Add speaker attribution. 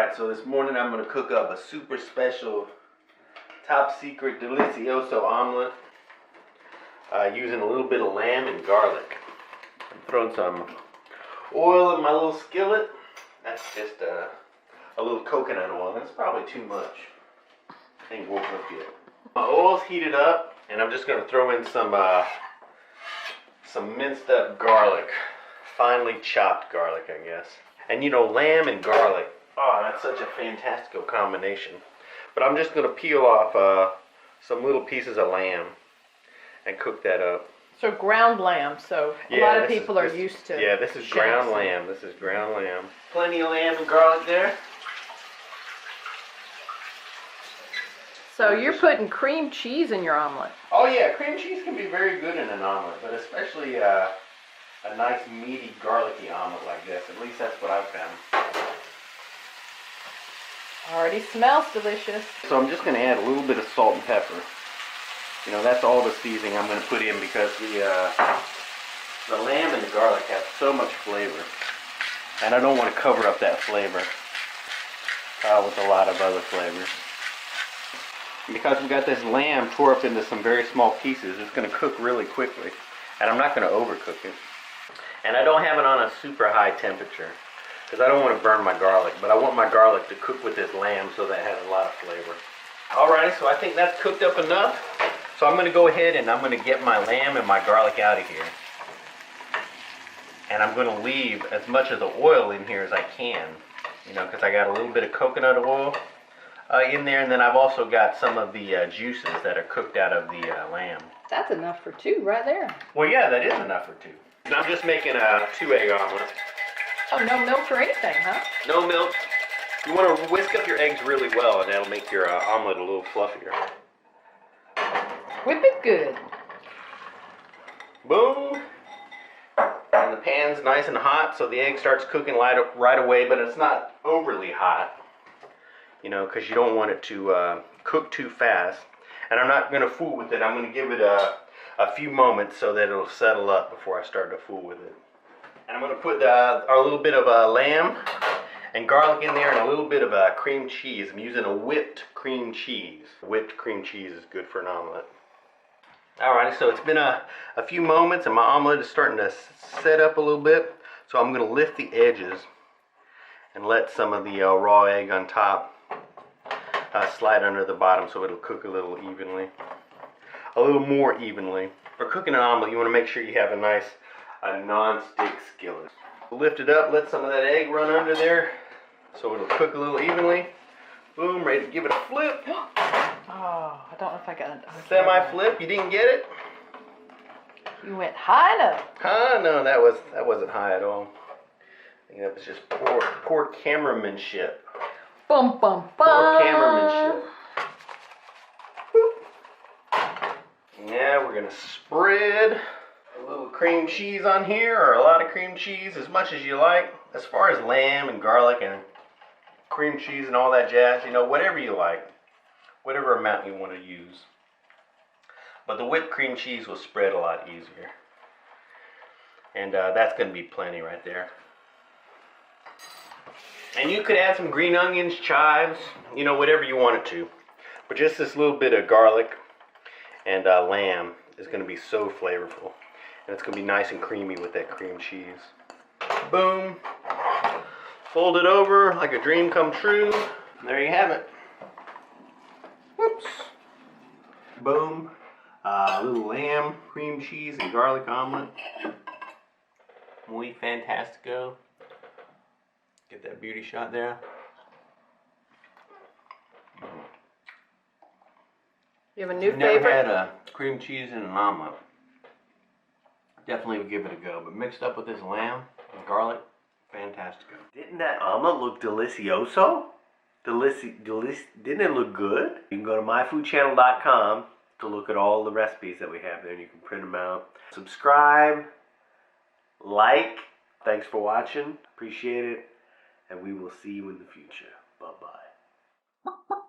Speaker 1: Alright, so this morning I'm going to cook up a super special top secret delicioso omelet using a little bit of lamb and garlic. I'm throwing some oil in my little skillet. That's just a little coconut oil. That's probably too much. I think won't cook yet. My oil's heated up and I'm just going to throw in some minced up garlic. Finely chopped garlic, I guess. And you know, lamb and garlic. Oh, that's such a fantastical combination. But I'm just going to peel off some little pieces of lamb and cook that up.
Speaker 2: So ground lamb, so a lot of people are used to.
Speaker 1: Yeah, this is ground lamb. This is ground lamb. Plenty of lamb and garlic there.
Speaker 2: So you're putting cream cheese in your omelet.
Speaker 1: Oh yeah, cream cheese can be very good in an omelet, but especially a nice meaty garlicky omelet like this. At least that's what I've found.
Speaker 2: Already smells delicious.
Speaker 1: So I'm just going to add a little bit of salt and pepper. You know, that's all the seasoning I'm going to put in because the lamb and the garlic have so much flavor. And I don't want to cover up that flavor with a lot of other flavors. And because we got this lamb tore up into some very small pieces, it's going to cook really quickly. And I'm not going to overcook it. And I don't have it on a super high temperature because I don't want to burn my garlic, but I want my garlic to cook with this lamb so that it has a lot of flavor. Alright, so I think that's cooked up enough. So I'm going to go ahead and I'm going to get my lamb and my garlic out of here. And I'm going to leave as much of the oil in here as I can. You know, because I got a little bit of coconut oil in there, and then I've also got some of the juices that are cooked out of the lamb.
Speaker 2: That's enough for two right there.
Speaker 1: Well, yeah, that is enough for two. And I'm just making a 2-egg omelet.
Speaker 2: Oh, no milk or anything, huh?
Speaker 1: No milk. You want to whisk up your eggs really well, and that'll make your omelet a little fluffier.
Speaker 2: Whip it good.
Speaker 1: Boom. And the pan's nice and hot, so the egg starts cooking right away, but it's not overly hot. You know, because you don't want it to cook too fast. And I'm not going to fool with it. I'm going to give it a few moments so that it'll settle up before I start to fool with it. And I'm going to put a little bit of lamb and garlic in there and a little bit of cream cheese. I'm using a whipped cream cheese. Whipped cream cheese is good for an omelet. Alright, so it's been a few moments and my omelet is starting to set up a little bit. So I'm going to lift the edges and let some of the raw egg on top slide under the bottom so it'll cook a little evenly. A little more evenly. For cooking an omelet, you want to make sure you have a nice non-stick skillet. Lift it up, let some of that egg run under there so it'll cook a little evenly. Boom, ready to give it a flip.
Speaker 2: Oh, I don't know if I got it.
Speaker 1: Semi-flip, you didn't get it?
Speaker 2: You went high enough.
Speaker 1: No, that wasn't high at all. I think that was just poor cameramanship.
Speaker 2: Bum, bum, bum.
Speaker 1: Poor cameramanship. Now we're going to spread a little cream cheese on here, or a lot of cream cheese, as much as you like. As far as lamb and garlic and cream cheese and all that jazz, you know, whatever you like. Whatever amount you want to use. But the whipped cream cheese will spread a lot easier. And that's going to be plenty right there. And you could add some green onions, chives, you know, whatever you want it to. But just this little bit of garlic and lamb is going to be so flavorful. And it's going to be nice and creamy with that cream cheese. Boom. Fold it over like a dream come true. There you have it. Whoops. Boom. A little lamb, cream cheese, and garlic omelet. Muy fantastico. Get that beauty shot there.
Speaker 2: You have a new
Speaker 1: Never
Speaker 2: favorite?
Speaker 1: had a cream cheese in an omelet. Definitely would give it a go, but mixed up with this lamb and garlic, fantastico. Didn't that omelet look delicioso? Didn't it look good? You can go to myfoodchannel.com to look at all the recipes that we have there, and you can print them out. Subscribe, like. Thanks for watching. Appreciate it. And we will see you in the future. Bye-bye.